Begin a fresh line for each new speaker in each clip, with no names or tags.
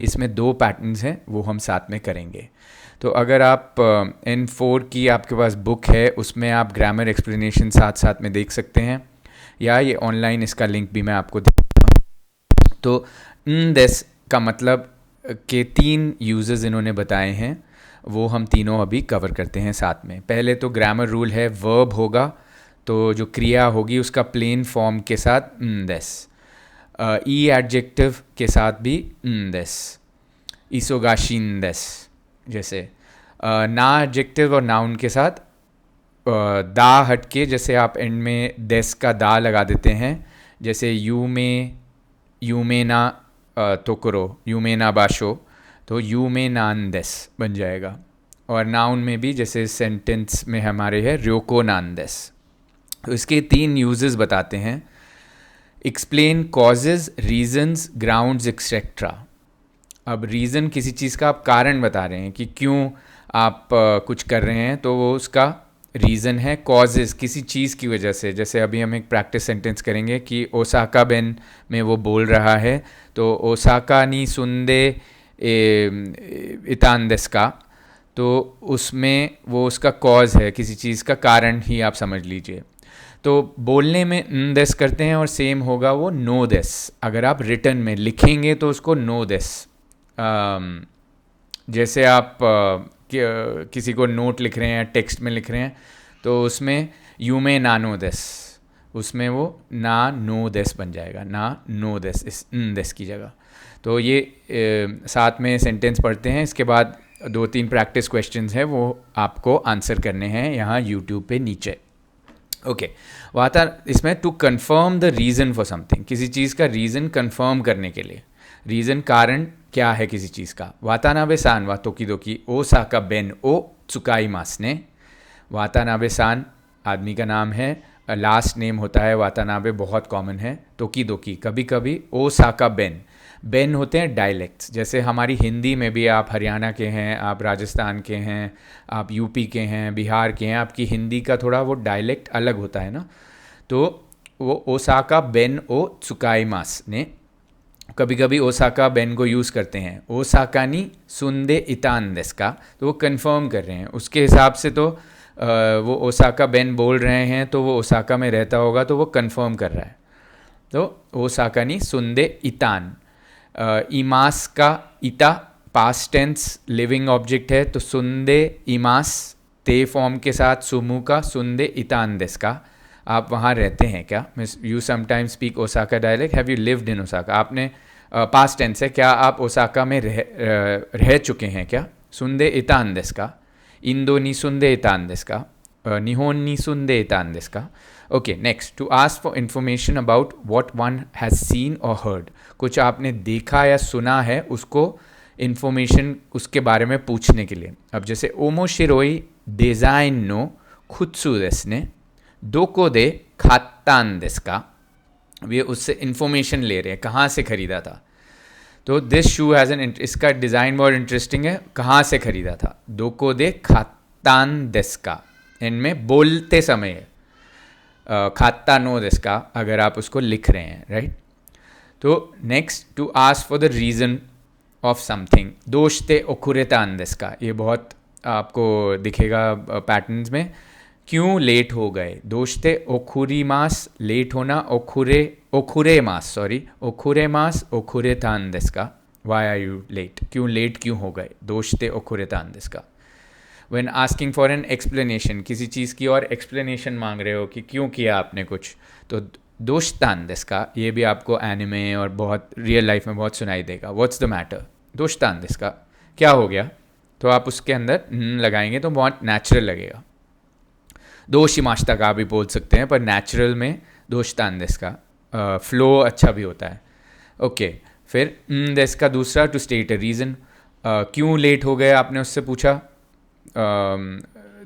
इसमें 2 पैटर्न्स हैं, वो हम साथ में करेंगे। तो अगर आप N4 की आपके पास बुक है, उसमें आप ग्रामर एक्सप्लेनेशन साथ साथ में देख सकते हैं, या ये ऑनलाइन इसका लिंक भी मैं आपको दे दूँगा। तो दिस का मतलब के 3 यूजेस इन्होंने बताए हैं, वो हम तीनों अभी कवर करते हैं साथ में। पहले तो ग्रामर रूल है, वर्ब होगा तो जो क्रिया होगी उसका प्लेन फॉर्म के साथ दिस, ई एडजेक्टिव के साथ भी दिस, इसोगाशिंदस जैसे, ना एडजेक्टिव और नाउन के साथ दा हटके, जैसे आप एंड में देस का दा लगा देते हैं, जैसे यू में ना तोकरो, यू में ना बाशो, तो यू में नान देस बन जाएगा। और नाउन में भी जैसे सेंटेंस में हमारे है र्योको नान देस। तो इसके 3 यूजेस बताते हैं। Explain causes, reasons, grounds etcetera. अब रीज़न किसी चीज़ का आप कारण बता रहे हैं कि क्यों आप कुछ कर रहे हैं, तो वो उसका रीज़न है। कॉजेज़ किसी चीज़ की वजह से, जैसे अभी हम एक प्रैक्टिस सेंटेंस करेंगे कि ओसाका बेन में वो बोल रहा है, तो ओसाका नी सुंदे इतान देस का, तो उसमें वो उसका कॉज है, किसी चीज़ का कारण ही आप समझ लीजिए। तो बोलने में देस करते हैं और सेम होगा वो नो देस। अगर आप रिटर्न में लिखेंगे तो उसको नो देस, जैसे आप किसी को नोट लिख रहे हैं, टेक्स्ट में लिख रहे हैं, तो उसमें यू में ना नो देस, उसमें वो ना नो देस बन जाएगा, ना नो देस, इस देस की जगह। तो ये साथ में सेंटेंस पढ़ते हैं, इसके बाद 2-3 प्रैक्टिस क्वेश्चंस हैं, वो आपको आंसर करने हैं यहाँ यूट्यूब पे नीचे। ओके, वाता इसमें to confirm the reason for something, किसी चीज़ का रीज़न कंफर्म करने के लिए। रीज़न कारण क्या है किसी चीज़ का। वातानाबे सान वा तोकिदोकी ओसाका बेन ओ त्सुकाई मास ने। वातानाबे सान आदमी का नाम है, लास्ट नेम होता है वातानाबे, बहुत कॉमन है। तोकिदोकी कभी कभी, ओसाका बेन, बेन होते हैं डायलेक्ट्स, जैसे हमारी हिंदी में भी आप हरियाणा के हैं, आप राजस्थान के हैं, आप यूपी के हैं, बिहार के हैं, आपकी हिंदी का थोड़ा वो डायलेक्ट अलग होता है ना। तो वो ओसाका बेन ओ त्सुकाई मास ने, कभी कभी ओसाका बेन को यूज़ करते हैं। ओसाका नी सुंदे इतान देस का, तो वो कंफर्म कर रहे हैं उसके हिसाब से। तो वो ओसाका बेन बोल रहे हैं तो वो ओसाका में रहता होगा, तो वो कंफर्म कर रहा है। तो ओसाका नी सुंदे इतान, इमास का इता पास्ट टेंस लिविंग ऑब्जेक्ट है, तो सुंदे इमास ते फॉर्म के साथ सुमु का सुंदे इतान देस का। आप वहाँ रहते हैं क्या? Miss you sometimes speak Osaka dialect, have you lived in Osaka? आपने पास्ट टेंस है, क्या आप ओसाका में रह चुके हैं क्या? सुंदे इतान देस का, इंदो नी सुंदे इतान देस का, निहोन नी सुंदे इतान देस का। Okay, next, to ask for information about what one has seen or heard. कुछ आपने देखा या सुना है, उसको इन्फॉर्मेशन उसके बारे में पूछने के लिए। अब जैसे ओमो शिरोई डिज़ाइन नो खुत्सु देस ने दोको दे खातान देस का, वे उससे इन्फॉर्मेशन ले रहे हैं कहाँ से ख़रीदा था। तो दिस शू हैज़ एन, इसका डिज़ाइन बहुत इंटरेस्टिंग है, कहाँ से ख़रीदा था। दोको दे खातान देस का, इनमें बोलते समय खाता नो देस का, अगर आप उसको लिख रहे हैं, राइट। तो next, to ask for the reason of something, दोषते ओकुरेतान देस का, ये बहुत आपको दिखेगा पैटर्न्स में। क्यों लेट हो गए? दोषते ओखुरी मास, लेट होना, ओखुरे मास ओखुरे तान देस का, वाई आर यू लेट, क्यों लेट क्यों हो गए, दोषते ओखुरे तान देस का। When asking for an explanation, किसी चीज़ की और एक्सप्लेनेशन मांग रहे हो कि क्यों किया आपने कुछ, तो दोषतान देस का, ये भी आपको एनिमे और बहुत रियल लाइफ में बहुत सुनाई देगा। व्हाट्स द मैटर, दोषतान देस का, क्या हो गया, तो आप उसके अंदर लगाएंगे तो बहुत नेचुरल लगेगा। दोशिमाश्ता का भी बोल सकते हैं, पर नेचुरल में दोषतान देस का फ्लो अच्छा भी होता है। ओके, फिर देस का दूसरा, टू स्टेट अ रीज़न, क्यों लेट हो गए आपने उससे पूछा।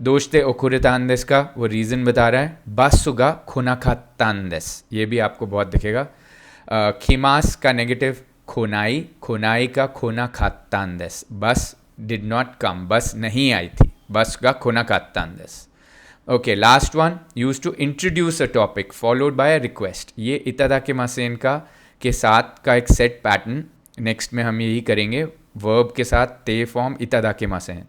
दोषते ओकुरेतान देस का, वो रीज़न बता रहा है। बासुगा खोनाखातान देस, ये भी आपको बहुत दिखेगा। खिमास का नेगेटिव खोनाई, खोनाई का खोनाखातान देस, बस डिड नॉट कम, बस नहीं आई थी, बस का खोनाखातान देस। Okay, last one, use to introduce a topic followed by a request. ये इतादाकिमासेन का के साथ का एक सेट पैटर्न नेक्स्ट में हम यही करेंगे वर्ब के साथ ते फॉर्म इतादाकिमासेन।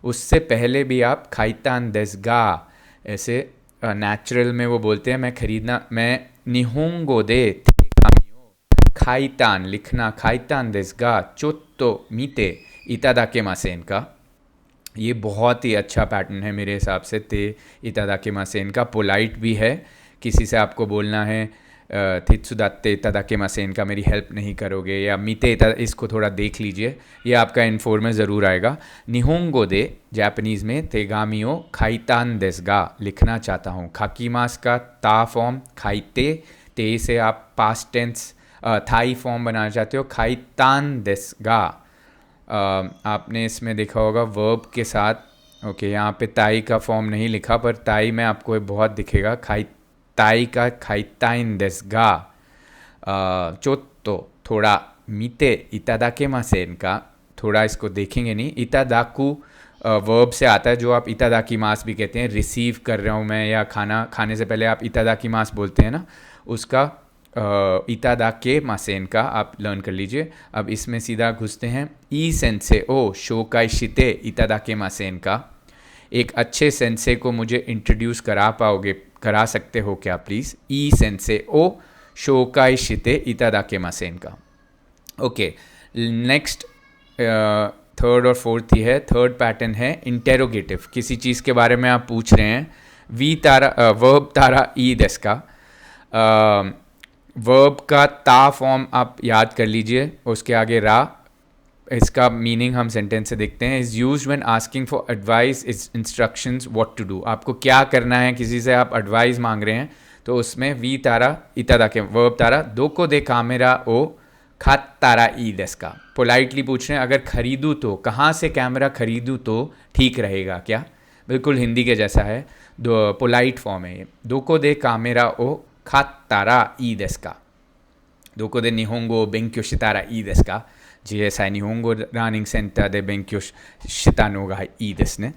उससे पहले भी आप खाइतान देसगा ऐसे नेचुरल में वो बोलते हैं, मैं खरीदना, मैं निहोंगो दे खाइतान लिखना खाइतान देसगा चोत्तो मीते इतादाकिमासेन का। ये बहुत ही अच्छा पैटर्न है मेरे हिसाब से ते इतादाकिमासेन का। पोलाइट भी है, किसी से आपको बोलना है थित्सुदात्ते इतादाकिमासेन का, मेरी हेल्प नहीं करोगे, या मीते इसको थोड़ा देख लीजिए, ये आपका इन्फोर में ज़रूर आएगा। निहोंगो दे जापानीज़ में तेगामियो खाइतान देसगा लिखना चाहता हूँ। खाकीमास का ता फॉर्म खाइते, ते से आप पास्ट टेंस थाई फॉर्म बनाना चाहते हो खाइतान देसगा। आपने इसमें देखा होगा वर्ब के साथ, ओके यहाँ पे ताई का फॉर्म नहीं लिखा, पर ताई में आपको बहुत दिखेगा, खाई ताई का खाइताइन देसगा। चोत्तो थोड़ा मीते इतादाकिमासेन का, थोड़ा इसको देखेंगे नहीं। इतादाकू वर्ब से आता है, जो आप इतादाकिमास भी कहते हैं, रिसीव कर रहा हूँ मैं, या खाना खाने से पहले आप इतादाकिमास बोलते हैं ना, उसका इतादाकिमासेन का आप लर्न कर लीजिए। अब इसमें सीधा घुसते हैं। ई सेंसे ओ शोकाई शिते इतादाकिमासेन का। एक अच्छे सेंसे को मुझे इंट्रोड्यूस करा सकते हो क्या प्लीज़? ई सेंसे ओ शोकाई शिते इतादाकिमासेन का। ओके, नेक्स्ट थर्ड और फोर्थ ही है। थर्ड पैटर्न है इंटेरोगेटिव। किसी चीज़ के बारे में आप पूछ रहे हैं, वी तारा वर्ब तारा ई देस का। वर्ब का ता फॉर्म आप याद कर लीजिए, उसके आगे रा। इसका मीनिंग हम सेंटेंस से देखते हैं। Is used when asking for advice, is instructions what to do. आपको क्या करना है, किसी से आप एडवाइस मांग रहे हैं, तो उसमें वी तारा इतादाके वर्ब तारा दोको दे कामेरा ओ खात तारा ई देस का। पोलाइटली पूछ रहे हैं, अगर खरीदूँ तो, कहाँ से कैमरा खरीदूँ तो ठीक रहेगा क्या? बिल्कुल हिंदी के जैसा है, दो पोलाइट फॉर्म है ये। दोको दे कामेरा ओ खात तारा ई देस का। दोको दे निहोंगो बेंक्यो शितारा ई देस का। JSI 日本語ラーニングセンターで勉強したのがいいですね。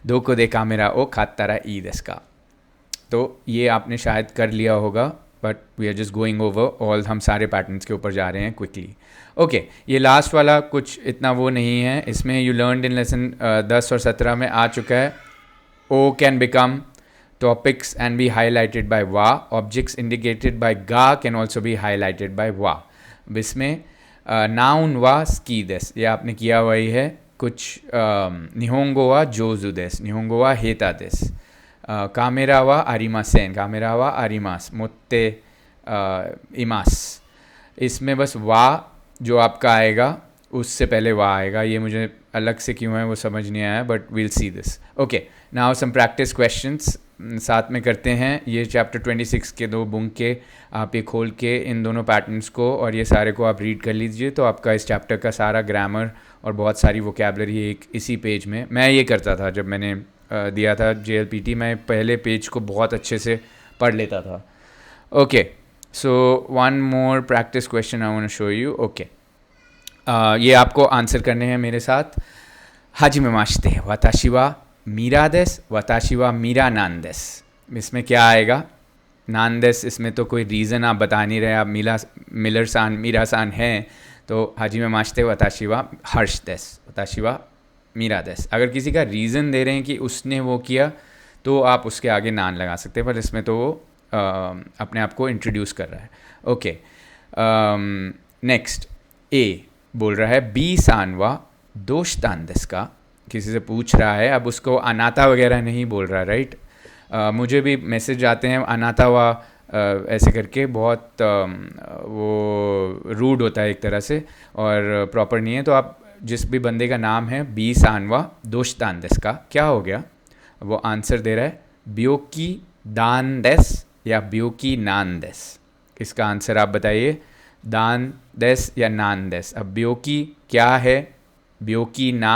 どこでカメラを買ったらいいですか? तो ये आपने शायद कर लिया होगा, but we are just going over all. हम सारे पैटर्न्स के ऊपर जा रहे हैं क्विकली। ओके, ये लास्ट वाला कुछ इतना वो नहीं है। इसमें यू लर्नड इन लेसन 10 और 17 में आ चुका है। ओ can become topics and be highlighted by वा। ऑब्जेक्ट्स इंडिकेटेड बाय गा can also be highlighted by वा। इसमें नाउन वा स्की देस, ये आपने किया हुआ ही है कुछ। निहोंगो वा जोजू देस, निहोंगो वा हेता देस। कामेरा वा आरिमासेन, कामेरा वा आरिमास, मोत्ते इमास। इसमें बस वा जो आपका आएगा उससे पहले वा आएगा। ये मुझे अलग से क्यों है वो समझ नहीं आया, but we'll see this. Okay, now some practice questions साथ में करते हैं। ये चैप्टर 26 के 2 बुक के आप ये खोल के इन दोनों पैटर्न्स को और ये सारे को आप रीड कर लीजिए, तो आपका इस चैप्टर का सारा ग्रामर और बहुत सारी वोकैबलरी एक इसी पेज में। मैं ये करता था जब मैंने दिया था JLPT, मैं पहले पेज को बहुत अच्छे से पढ़ लेता था। Okay, so one more practice question I want to show you. Okay, ये आपको आंसर करने हैं मेरे साथ। हाजिमे माशिते वाताशी वा मीरा देस, वाताशी वा मीरा नान देस। इसमें क्या आएगा? नान देस, इसमें तो कोई रीज़न आप बता नहीं रहे, आप मिलर सान मीरा सान हैं, तो हाजिमे माशिते वाताशी वा हर्ष देस, वाताशी वा मीरा देस। अगर किसी का रीज़न दे रहे हैं कि उसने वो किया, तो आप उसके आगे नान लगा सकते हैं, पर इसमें तो वो अपने आप को इंट्रोड्यूस कर रहा है। ओके, नेक्स्ट ए बोल रहा है बी सानवा दोस्तान देस का। किसी से पूछ रहा है, अब उसको अनाता वगैरह नहीं बोल रहा, राइट? मुझे भी मैसेज आते हैं अनाता वा ऐसे करके, बहुत वो रूड होता है एक तरह से और प्रॉपर नहीं है। तो आप जिस भी बंदे का नाम है बी सानवा दोस्तान देस का, क्या हो गया? वो आंसर दे रहा है ब्योकी दान देस या ब्योकी नान देस। इसका आंसर आप बताइए, दान देस या नान देस। अब ब्योकी क्या है? ब्योकी ना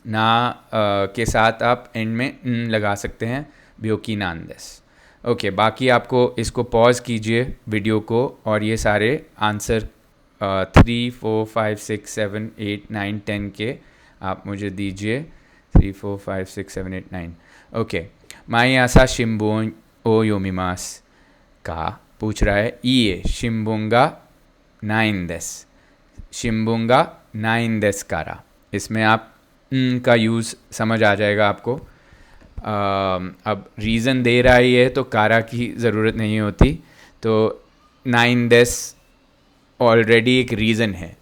के साथ आप एंड में न लगा सकते हैं, ब्योकी नान देस। ओके, बाकी आपको इसको पॉज कीजिए वीडियो को और ये सारे आंसर 3, 4, 5, 6, 7, 8, 9, 10 के आप मुझे दीजिए। 3, 4, 5, 6, 7, 8, 9। ओके, माई आसा शिम्बोन ओ योमिमास का पूछ रहा है, ई शिम्बोंगा 9 देस। शिम्बुंगा नाइन देस कारा। इसमें आप का यूज़ समझ आ जाएगा आपको। अब रीज़न दे रहा ही है तो कारा की ज़रूरत नहीं होती, तो नाइन देस ऑलरेडी एक रीज़न है,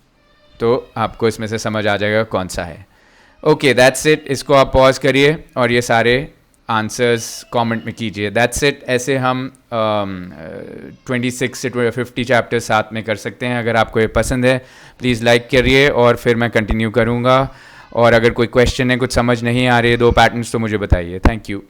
तो आपको इसमें से समझ आ जाएगा कौन सा है। Okay, that's it. इसको आप पॉज करिए और ये सारे आंसर्स कमेंट में कीजिए। That's it. ऐसे हम 26 से 50 चैप्टर्स साथ में कर सकते हैं। अगर आपको ये पसंद है प्लीज़ लाइक करिए और फिर मैं कंटिन्यू करूँगा। और अगर कोई क्वेश्चन है, कुछ समझ नहीं आ रही है 2 पैटर्न्स, तो मुझे बताइए। Thank you.